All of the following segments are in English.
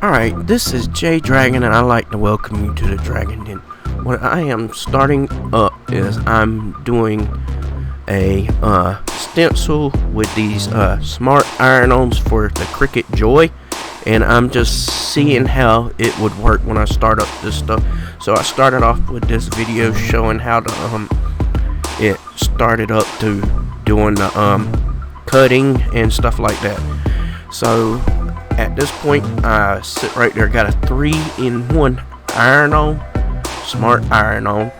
Alright, this is J Dragon, and I'd like to welcome you to the Dragon Den. What I am starting up is I'm doing a stencil with these smart iron-ons for the Cricut Joy, and I'm just seeing how it would work when I start up this stuff. So I started off with this video showing how to it started up to doing the cutting and stuff like that. So at this point, I sit right there, got a 3-in-1 iron-on, smart iron-on,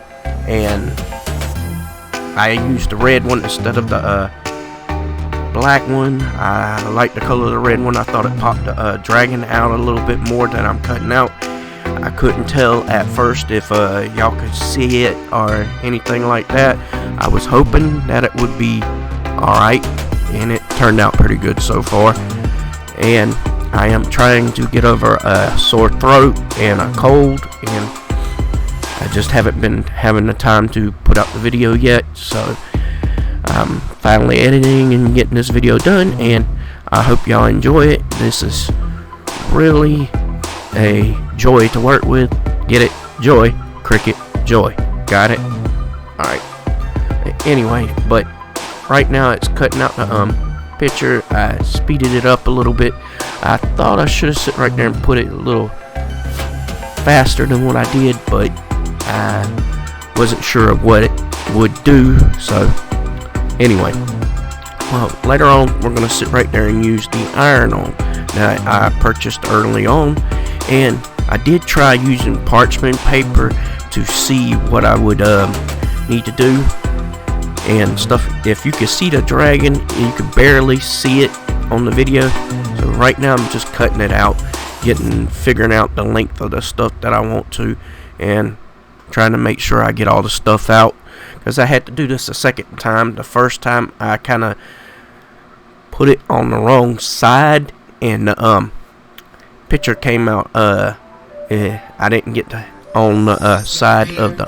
and I used the red one instead of the black one. I like the color of the red one. I thought it popped the dragon out a little bit more than I'm cutting out. I couldn't tell at first if y'all could see it or anything like that. I was hoping that it would be alright, and it turned out pretty good so far. And I am trying to get over a sore throat and a cold, and I just haven't been having the time to put out the video yet. So I'm finally editing and getting this video done, and I hope y'all enjoy it. This is really a joy to work with. Get it? Joy. Cricut Joy. Got it? Alright. Anyway, but right now it's cutting out the picture. I speeded it up a little bit. I thought I should have sit right there and put it a little faster than what I did, but I wasn't sure of what it would do. So anyway, well, later on we're going to sit right there and use the iron-on that I purchased early on, and I did try using parchment paper to see what I would need to do and stuff. If you can see the dragon, you can barely see it on the video. So right now I'm just cutting it out, figuring out the length of the stuff that I want to, and trying to make sure I get all the stuff out, because I had to do this a second time. The first time I kind of put it on the wrong side, and the picture came out I didn't get on the side of the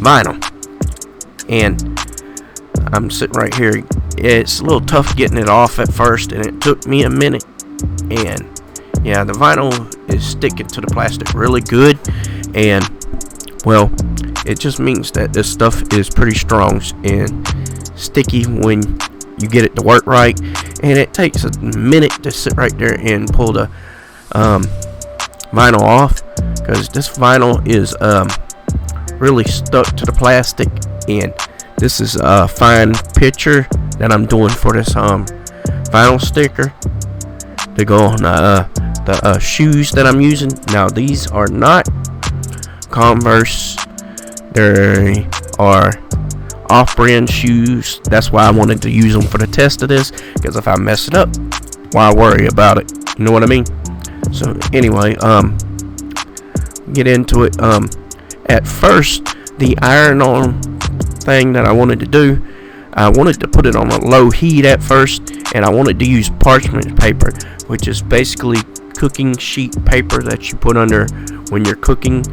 vinyl, and I'm sitting right here. It's a little tough getting it off at first, and it took me a minute. And yeah, the vinyl is sticking to the plastic really good, and well, it just means that this stuff is pretty strong and sticky when you get it to work right. And it takes a minute to sit right there and pull the vinyl off, because this vinyl is really stuck to the plastic. And this is a fine picture that I'm doing for this vinyl sticker to go on the shoes that I'm using. Now these are not Converse, they are off-brand shoes. That's why I wanted to use them for the test of this, because if I mess it up, why worry about it? You know what I mean? So anyway, get into it. At first, the iron-on thing that I wanted to do, I wanted to put it on a low heat at first, and I wanted to use parchment paper, which is basically cooking sheet paper that you put under when you're cooking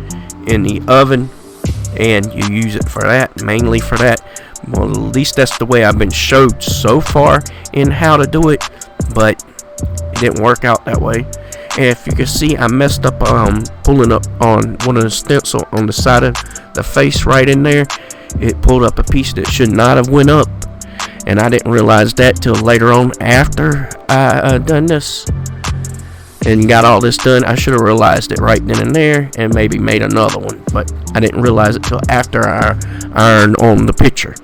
in the oven, and you use it for that, mainly for that. Well, at least that's the way I've been showed so far in how to do it, but it didn't work out that way. And if you can see, I messed up pulling up on one of the stencil on the side of the face right in there. It pulled up a piece that should not have went up, and I didn't realize that till later on after I done this and got all this done. I should have realized it right then and there and maybe made another one, but I didn't realize it till after I ironed on the picture.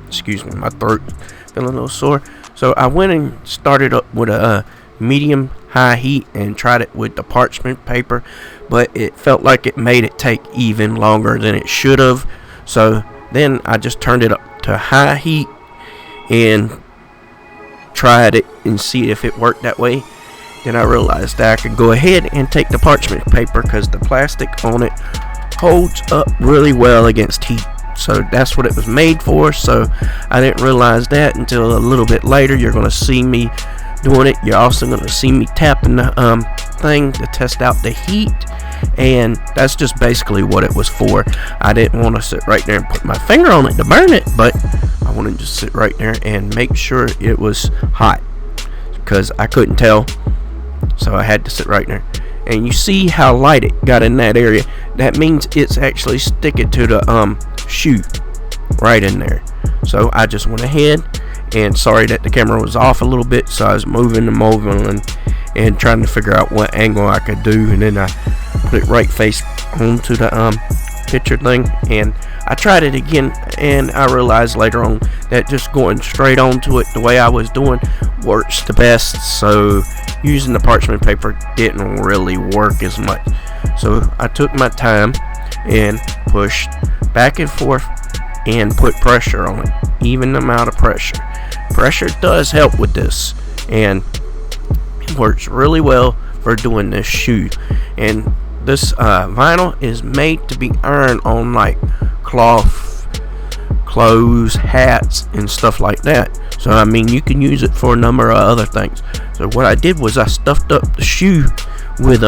Excuse me, my throat feeling a little sore. So I went and started up with a medium high heat and tried it with the parchment paper, but it felt like it made it take even longer than it should have. So then I just turned it up to high heat and tried it and see if it worked that way. Then I realized that I could go ahead and take the parchment paper, because the plastic on it holds up really well against heat. So that's what it was made for. So I didn't realize that until a little bit later. You're going to see me doing it. You're also going to see me tapping the thing to test out the heat, and that's just basically what it was for. I didn't want to sit right there and put my finger on it to burn it, but I wanted to sit right there and make sure it was hot. because I couldn't tell, so I had to sit right there. And you see how light it got in that area? That means it's actually sticking to the shoe right in there. So I just went ahead, and sorry that the camera was off a little bit, so I was moving and trying to figure out what angle I could do, and then I put it right face onto the picture thing, and I tried it again, and I realized later on that just going straight onto it the way I was doing works the best, so using the parchment paper didn't really work as much. So I took my time and pushed back and forth and put pressure on it, even amount of pressure. Pressure does help with this, and it works really well for doing this shoe. And this vinyl is made to be ironed on like cloth, clothes, hats, and stuff like that. So I mean, you can use it for a number of other things. So what I did was I stuffed up the shoe with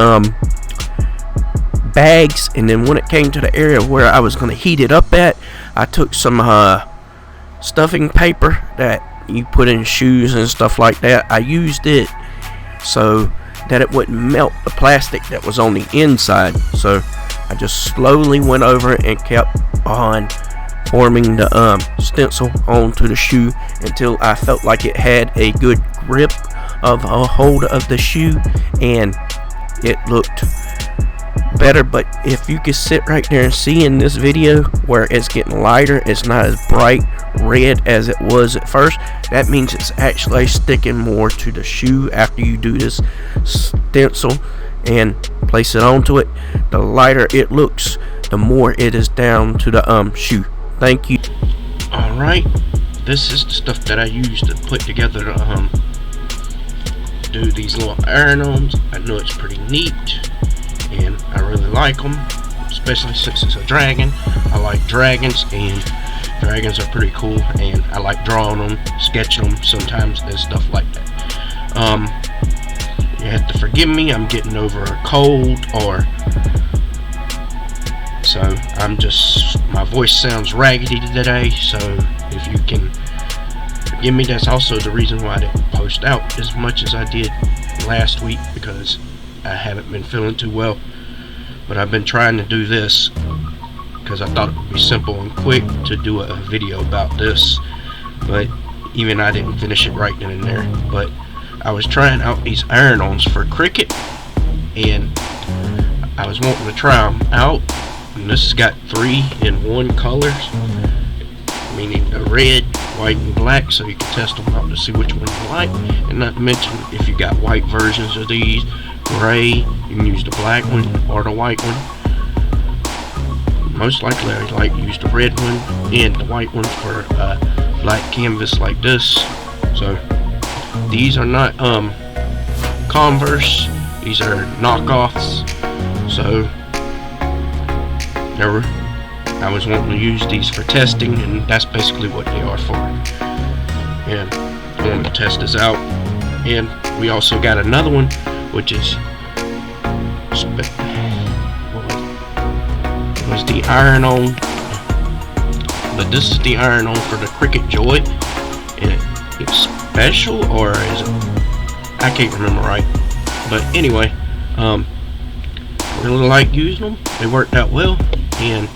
bags, and then when it came to the area where I was going to heat it up at, I took some stuffing paper that you put in shoes and stuff like that. I used it so that it wouldn't melt the plastic that was on the inside. So I just slowly went over it and kept on forming the stencil onto the shoe until I felt like it had a good grip of a hold of the shoe, and it looked better. But if you could sit right there and see in this video where it's getting lighter, it's not as bright red as it was at first, that means it's actually sticking more to the shoe. After you do this stencil and place it onto it, the lighter it looks, the more it is down to the shoe. Thank you. Alright, this is the stuff that I used to put together to do these little iron-ons. I know it's pretty neat, and I really like them, especially since it's a dragon. I like dragons, and dragons are pretty cool, and I like drawing them, sketching them sometimes, and stuff like that. You have to forgive me, I'm getting over a cold, so my voice sounds raggedy today, so if you can forgive me, that's also the reason why I didn't post out as much as I did last week, because I haven't been feeling too well. But I've been trying to do this because I thought it would be simple and quick to do a video about this, but even I didn't finish it right then and there. But I was trying out these iron-ons for Cricut, and I was wanting to try them out, and this has got 3-in-1 colors, meaning the red, white, and black, so you can test them out to see which one you like. And not to mention, if you got white versions of these, gray, you can use the black one or the white one. Most likely I like to use the red one and the white one for black canvas like this. So these are not Converse, these are knockoffs. So I was wanting to use these for testing, and that's basically what they are for. And I want to test this out. And we also got another one, which is was the iron-on, but this is the iron-on for the Cricut Joy, and it's special, or is it? I can't remember right. But anyway, I really like using them. They worked out well, and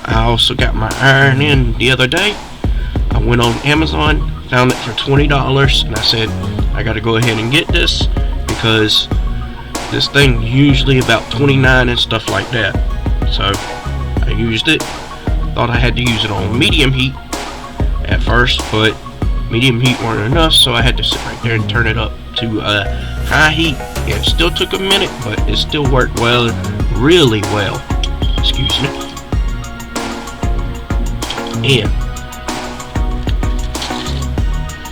I also got my iron in the other day. I went on Amazon, found it for $20, and I said I got to go ahead and get this, because this thing usually about $29 and stuff like that. So I used it. Thought I had to use it on medium heat at first, but medium heat weren't enough, so I had to sit right there and turn it up to high heat. It still took a minute, but it still worked well, really well. Excuse me. And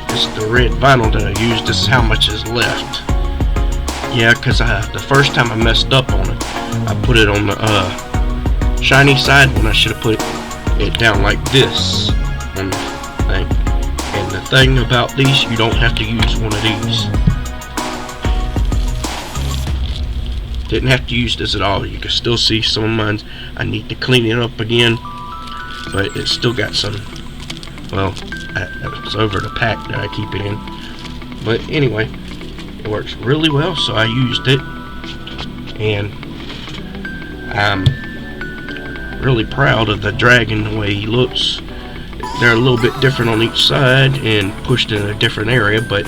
this is the red vinyl that I used. This is how much is left. Yeah, because the first time I messed up on it, I put it on the shiny side when I should have put it down like this on the thing. And the thing about these, you don't have to use one of these. Didn't have to use this at all. You can still see some of mine. I need to clean it up again, but it's still got some, well, it's over the pack that I keep it in. But anyway, it works really well, so I used it, and I'm really proud of the dragon, the way he looks. They're a little bit different on each side and pushed in a different area, but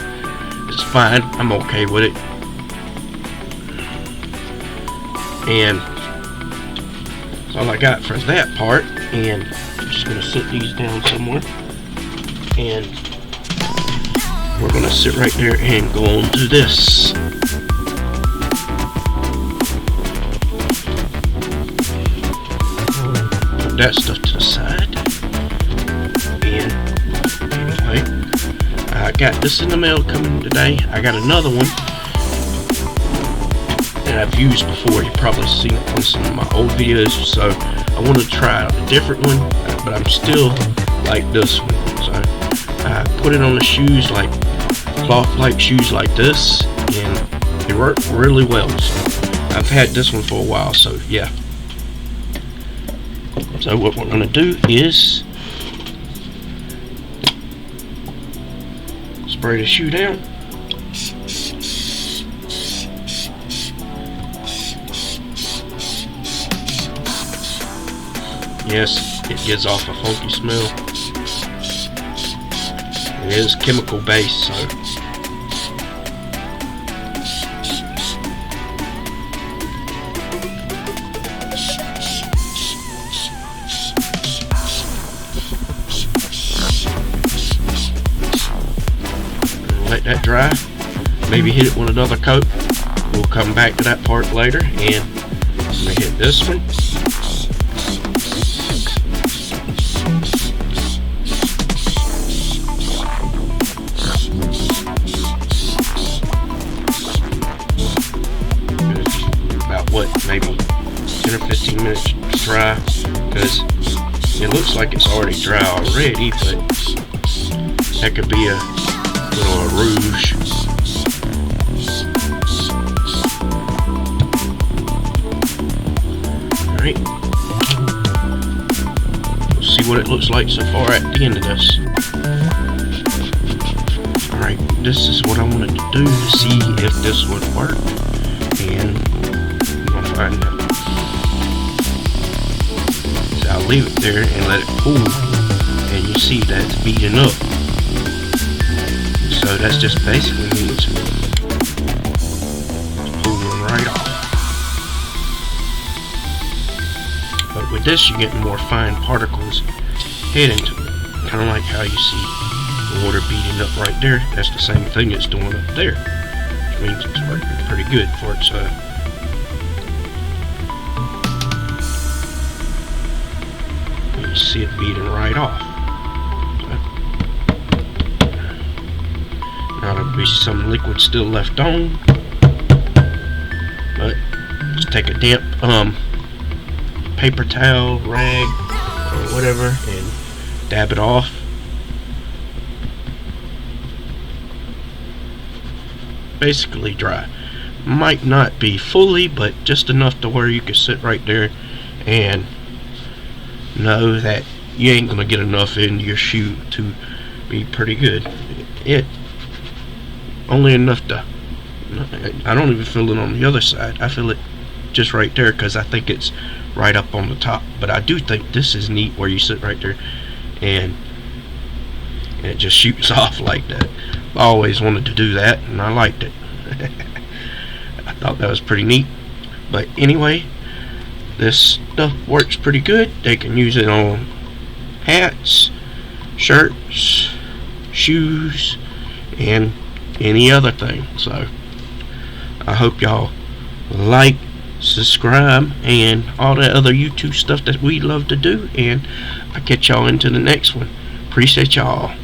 it's fine. I'm okay with it. And that's all I got for that part. And I'm just going to sit these down somewhere, and we're going to sit right there and go on to this. Put that stuff to the side. And anyway, I got this in the mail coming today. I got another one that I've used before. You've probably seen it on some of my old videos, so I want to try a different one, but I'm still like this one. So I put it on the shoes, like cloth like shoes like this, and it worked really well. So I've had this one for a while, so yeah. So what we're going to do is spray the shoe down. Yes, it gives off a funky smell. It is chemical based, so let that dry. Maybe hit it with another coat. We'll come back to that part later, and I'm gonna hit this one. Maybe 10 or 15 minutes to dry, because it looks like it's already dry already, but that could be a little rouge. Alright, we'll see what it looks like so far at the end of this. Alright, this is what I wanted to do to see if this would work, and find out. So I'll leave it there and let it cool, and you see that it's beating up. So that's just basically means it's pulling right off. But with this, you get more fine particles heading to it, kind of like how you see the water beating up right there. That's the same thing it's doing up there, which means it's working pretty good for its you see it beating right off. Now there'll be some liquid still left on, but just take a damp paper towel, rag, or whatever, and dab it off. Basically dry. Might not be fully, but just enough to where you can sit right there and know that you ain't gonna get enough in your shoe to be pretty good. It only enough to, I don't even feel it on the other side. I feel it just right there because I think it's right up on the top. But I do think this is neat where you sit right there and it just shoots off like that. I always wanted to do that, and I liked it. I thought that was pretty neat. But anyway, this stuff works pretty good. They can use it on hats, shirts, shoes, and any other thing. So I hope y'all like, subscribe, and all that other YouTube stuff that we love to do, and I'll catch y'all into the next one. Appreciate y'all.